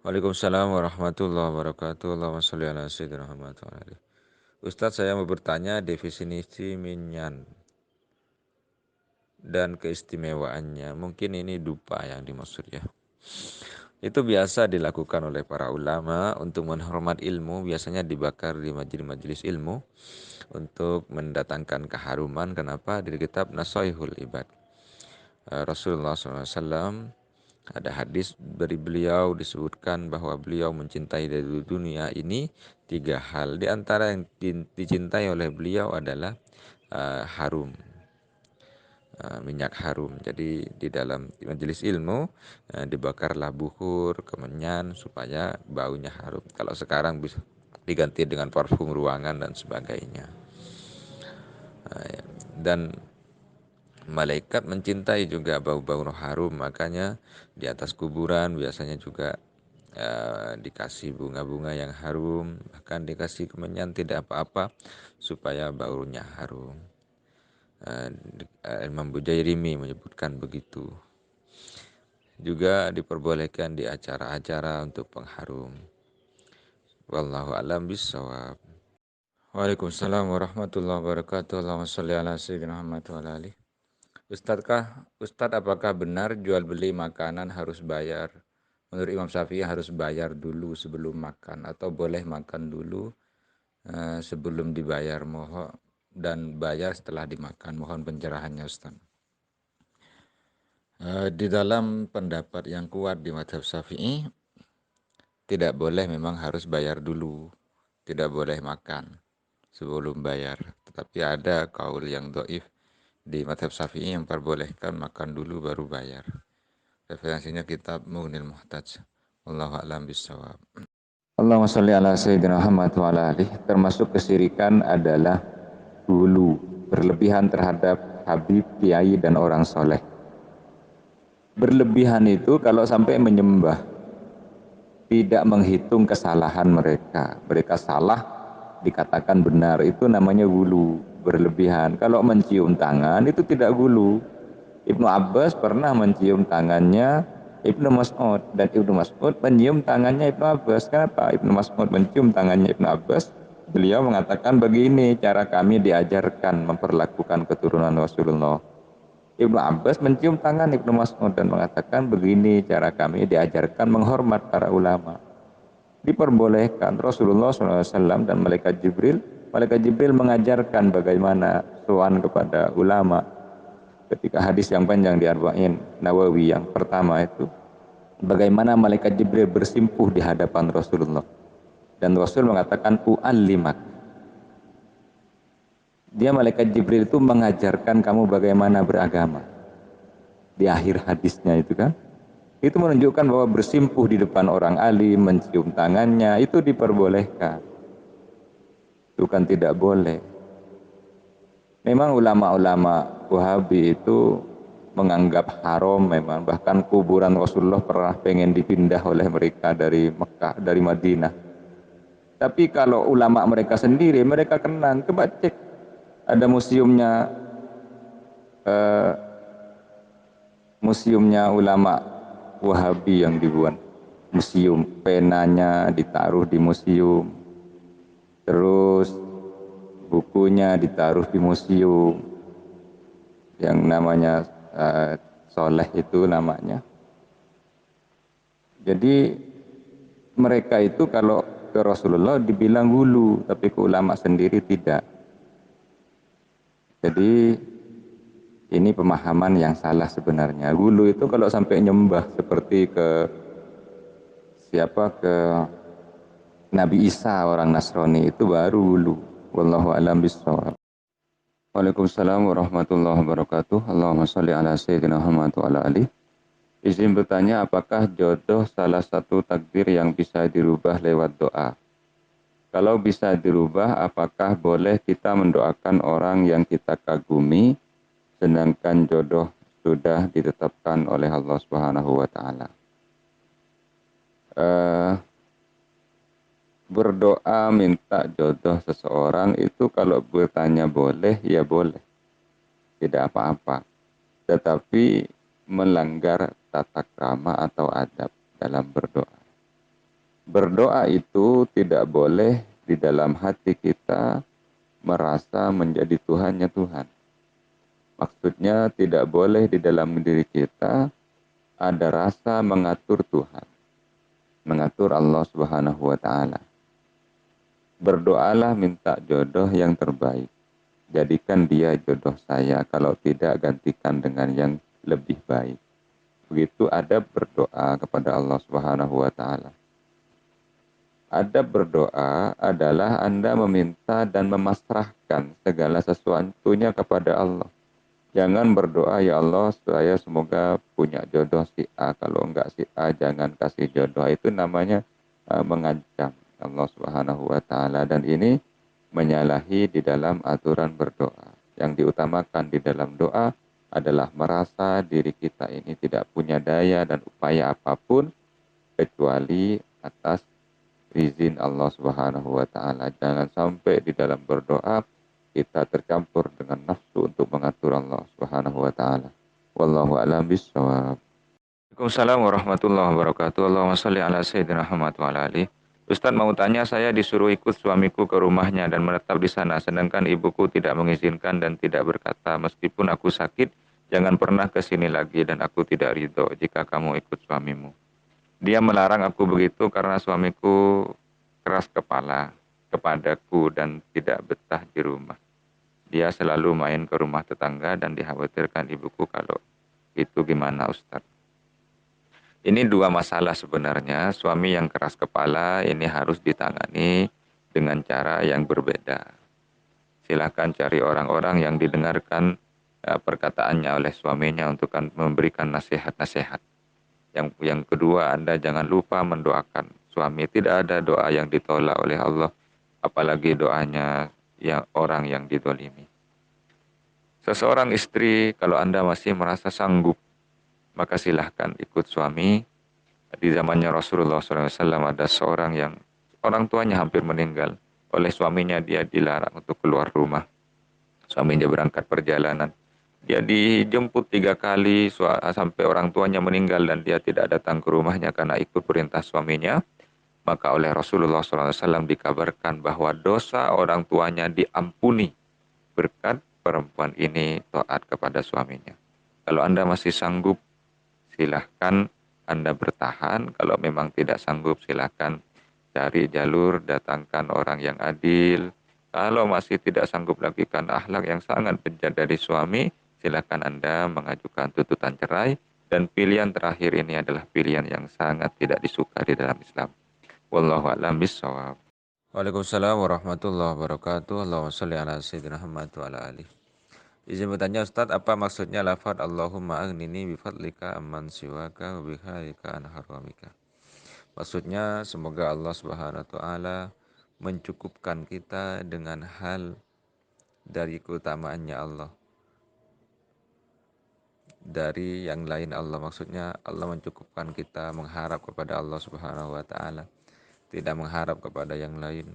Waalaikumsalam warahmatullahi wabarakatuh. Allahumma sholli ala sayyidina Muhammad wa ala alihi. Ustadz, saya mau bertanya definisi minyan dan keistimewaannya. Mungkin ini dupa yang dimaksud ya. Itu biasa dilakukan oleh para ulama untuk menghormat ilmu, biasanya dibakar di majelis-majelis ilmu untuk mendatangkan keharuman. Kenapa? Dari kitab Nasaihul Ibad. Rasulullah SAW ada hadis dari beliau disebutkan bahwa beliau mencintai dari dunia ini tiga hal. Di antara yang dicintai oleh beliau adalah harum, minyak harum. Jadi di dalam majelis ilmu dibakarlah bukur, kemenyan supaya baunya harum. Kalau sekarang bisa diganti dengan parfum ruangan dan sebagainya. Dan malaikat mencintai juga bau-bau harum, makanya di atas kuburan biasanya juga dikasih bunga-bunga yang harum, bahkan dikasih kemenyan tidak apa-apa supaya baunya harum. Imam Bujairimi menyebutkan begitu. Juga diperbolehkan di acara-acara untuk pengharum. Wallahu a'lam bishawab. Waalaikumsalam warahmatullahi wabarakatuh. Allahumma sholli ala sayyidina Muhammad wa ala alihi. Ustadz, apakah benar jual beli makanan harus bayar? Menurut Imam Syafi'i harus bayar dulu sebelum makan, atau boleh makan dulu sebelum dibayar, dan bayar setelah dimakan? Mohon pencerahannya, Ustadz. Di dalam pendapat yang kuat di mazhab Syafi'i, tidak boleh, memang harus bayar dulu, tidak boleh makan sebelum bayar. Tetapi ada kaul yang dhaif di mazhab Syafi'i yang perbolehkan makan dulu baru bayar. Referensinya kitab Mughnil Muhtaj. Wallahu a'lam bishawab. Allahumma sholli ala sayyidina Muhammad wa ala alihi. Termasuk kesyirikan adalah hulu, berlebihan terhadap habib, kiai dan orang soleh. Berlebihan itu kalau sampai menyembah, tidak menghitung kesalahan mereka. Mereka salah, dikatakan benar, itu namanya gulu, berlebihan. Kalau mencium tangan itu tidak gulu. Ibnu Abbas pernah mencium tangannya Ibnu Mas'ud, dan Ibnu Mas'ud mencium tangannya Ibnu Abbas. Kenapa Ibnu Mas'ud mencium tangannya Ibnu Abbas? Beliau mengatakan, begini cara kami diajarkan memperlakukan keturunan Rasulullah. Ibnu Abbas mencium tangan Ibnu Mas'ud dan mengatakan, begini cara kami diajarkan menghormat para ulama. Diperbolehkan. Rasulullah SAW dan Malaikat Jibril mengajarkan bagaimana sowan kepada ulama. Ketika hadis yang panjang di Arba'in Nawawi yang pertama itu, bagaimana Malaikat Jibril bersimpuh di hadapan Rasulullah. Dan Rasul mengatakan, u'allimak. Dia, Malaikat Jibril itu mengajarkan kamu bagaimana beragama. Di akhir hadisnya itu kan, itu menunjukkan bahwa bersimpuh di depan orang alim, mencium tangannya, itu diperbolehkan. Itu kan tidak boleh. Memang ulama-ulama Wahabi itu menganggap haram memang. Bahkan kuburan Rasulullah pernah pengen dipindah oleh mereka dari Mekah, dari Madinah. Tapi kalau ulama mereka sendiri, mereka kenang. Coba cek, ada museumnya ulama Wahabi yang dibuat. Museum, penanya ditaruh di museum. Terus bukunya ditaruh di museum. Yang namanya Soleh itu namanya. Jadi mereka itu kalau ke Rasulullah dibilang hulu, tapi ke ulama sendiri tidak. Jadi ini pemahaman yang salah sebenarnya. Hulu itu kalau sampai nyembah seperti ke Nabi Isa orang Nasrani, itu baru hulu. Wallahu a'lam bishawab. Waalaikumsalam warahmatullahi wabarakatuh. Allahumma sholli ala sayyidina Muhammad wa ala alihi. Izin bertanya, apakah jodoh salah satu takdir yang bisa dirubah lewat doa? Kalau bisa dirubah, apakah boleh kita mendoakan orang yang kita kagumi, sedangkan jodoh sudah ditetapkan oleh Allah Subhanahu wa Ta'ala? Berdoa minta jodoh seseorang itu kalau bertanya boleh, ya boleh, tidak apa-apa. Tetapi melanggar tata krama atau adab dalam berdoa. Berdoa itu tidak boleh di dalam hati kita merasa menjadi Tuhannya Tuhan. Maksudnya tidak boleh di dalam diri kita ada rasa mengatur Tuhan, mengatur Allah Subhanahu wa taala. Berdoalah minta jodoh yang terbaik. Jadikan dia jodoh saya, kalau tidak gantikan dengan yang lebih baik. Begitu adab berdoa kepada Allah Subhanahu wa taala. Adab berdoa adalah Anda meminta dan memasrahkan segala sesuatunya kepada Allah. Jangan berdoa, ya Allah, saya semoga punya jodoh si A. Kalau enggak si A, jangan kasih jodoh. Itu namanya mengancam Allah Subhanahu wa taala, dan ini menyalahi di dalam aturan berdoa. Yang diutamakan di dalam doa adalah merasa diri kita ini tidak punya daya dan upaya apapun kecuali atas izin Allah Subhanahu wa taala. Jangan sampai di dalam berdoa kita tercampur dengan nafsu untuk mengatur Allah Subhanahu wa taala. Wallahu a'lam bishawab. Waalaikumsalam warahmatullahi wabarakatuh. Allahumma shalli ala sayyidina Muhammad wa ala alihi. Ustadz mau tanya, saya disuruh ikut suamiku ke rumahnya dan menetap di sana, sedangkan ibuku tidak mengizinkan dan tidak berkata, meskipun aku sakit, jangan pernah ke sini lagi dan aku tidak ridho jika kamu ikut suamimu. Dia melarang aku begitu karena suamiku keras kepala kepadaku dan tidak betah di rumah. Dia selalu main ke rumah tetangga dan dikhawatirkan ibuku kalau itu. Gimana Ustadz? Ini dua masalah sebenarnya. Suami yang keras kepala ini harus ditangani dengan cara yang berbeda. Silakan cari orang-orang yang didengarkan perkataannya oleh suaminya untuk memberikan nasihat-nasihat. Yang kedua, Anda jangan lupa mendoakan suami. Tidak ada doa yang ditolak oleh Allah, apalagi doanya yang orang yang didolimi. Seseorang istri, kalau Anda masih merasa sanggup, maka silahkan ikut suami. Di zamannya Rasulullah SAW ada seorang yang orang tuanya hampir meninggal. Oleh suaminya dia dilarang untuk keluar rumah. Suaminya berangkat perjalanan. Dia dijemput 3 kali sampai orang tuanya meninggal dan dia tidak datang ke rumahnya karena ikut perintah suaminya. Maka oleh Rasulullah SAW dikabarkan bahwa dosa orang tuanya diampuni berkat perempuan ini taat kepada suaminya. Kalau Anda masih sanggup, silahkan Anda bertahan. Kalau memang tidak sanggup, silahkan cari jalur, datangkan orang yang adil. Kalau masih tidak sanggup lagi karena akhlak yang sangat bejat dari suami, silakan Anda mengajukan tuntutan cerai, dan pilihan terakhir ini adalah pilihan yang sangat tidak disuka di dalam Islam. Wallahu a'lam bishawab. Waalaikumsalam warahmatullahi wabarakatuh. Allahumma shalli ala sayyidina Muhammad wa ala alihi. Izin bertanya Ustadz, apa maksudnya lafaz Allahumma aghnini bifadlika amman siwaka wa bikhairika an haramika? Maksudnya semoga Allah Subhanahu wa taala mencukupkan kita dengan hal dari keutamaannya Allah, dari yang lain Allah. Maksudnya Allah mencukupkan kita mengharap kepada Allah Subhanahu wa taala, tidak mengharap kepada yang lain.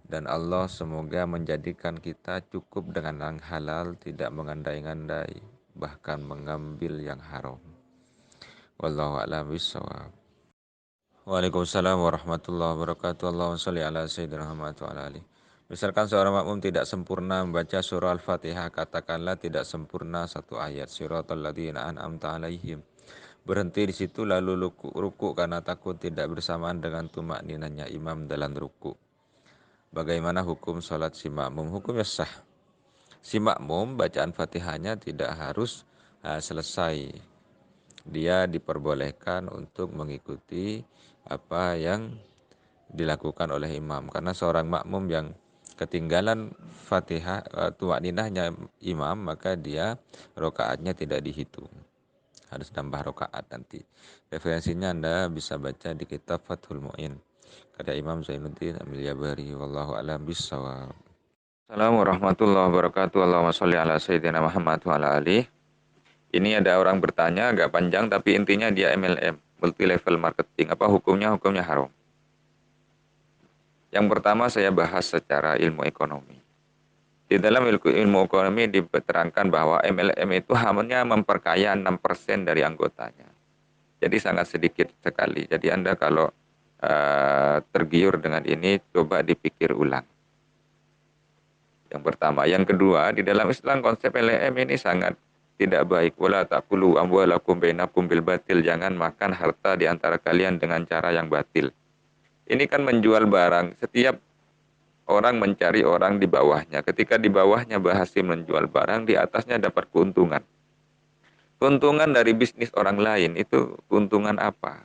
Dan Allah semoga menjadikan kita cukup dengan yang halal, tidak mengandai-andai, bahkan mengambil yang haram. Wallahu a'lam bishawab. Waalaikumsalam warahmatullahi wabarakatuh. Allahumma shalli ala sayyidina Muhammad wa ala alihi. Misalkan seorang makmum tidak sempurna membaca surah Al-Fatihah, katakanlah tidak sempurna satu ayat, siratal ladzina an'amta alaihim. Berhenti di situ lalu ruku karena takut tidak bersamaan dengan tumak ninanya imam dalam ruku. Bagaimana hukum sholat si makmum? Hukumnya sah. Si makmum bacaan Fatihahnya tidak harus selesai. Dia diperbolehkan untuk mengikuti apa yang dilakukan oleh imam, karena seorang makmum yang ketinggalan Fatihah tumakninahnya imam, maka dia rokaatnya tidak dihitung, harus nambah rokaat nanti. Referensinya Anda bisa baca di kitab Fathul Mu'in karya Imam Zainuddin Amil-Jabari. Wallahu a'lam bishawab. Assalamualaikum warahmatullahi wabarakatuh. Allahumma sholli ala sayyidina Muhammad wa ala alihi. Ini ada orang bertanya agak panjang tapi intinya dia MLM, multi level marketing. Apa hukumnya? Hukumnya haram. Yang pertama saya bahas secara ilmu ekonomi. Di dalam ilmu ekonomi diterangkan bahwa MLM itu hanya memperkaya 6% dari anggotanya. Jadi sangat sedikit sekali. Jadi Anda kalau tergiur dengan ini, coba dipikir ulang. Yang pertama. Yang kedua, di dalam Islam konsep LM ini sangat tidak baik. Wala taqulu amwalakum bainakum bil batil. Jangan makan harta di antara kalian dengan cara yang batil. Ini kan menjual barang. Setiap orang mencari orang di bawahnya. Ketika di bawahnya berhasil menjual barang, di atasnya dapat keuntungan. Keuntungan dari bisnis orang lain itu keuntungan apa?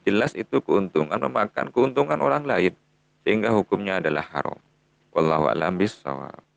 Jelas itu keuntungan memakan keuntungan orang lain. Sehingga hukumnya adalah haram. Wallahu a'lam bishawab.